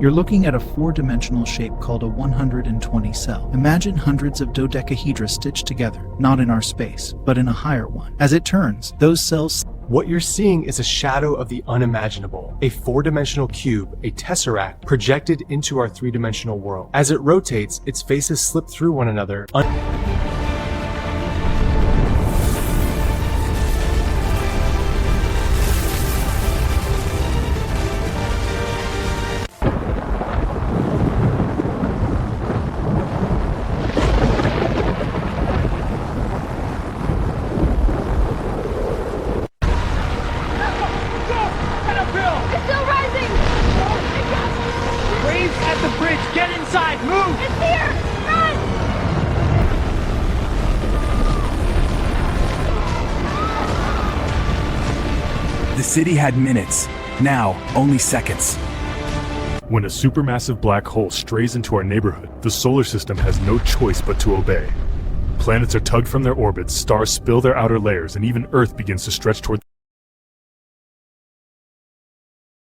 You're looking at a four-dimensional shape called a 120 cell. Imagine hundreds of dodecahedra stitched together, not in our space, but in a higher one. As it turns, those cells. What you're seeing is a shadow of the unimaginable, a four-dimensional cube, a tesseract, projected into our three-dimensional world. As it rotates, its faces slip through one another. The bridge! Get inside! Move! It's here! Run! The city had minutes. Now, only seconds. When a supermassive black hole strays into our neighborhood, the solar system has no choice but to obey. Planets are tugged from their orbits, stars spill their outer layers, and even Earth begins to stretch toward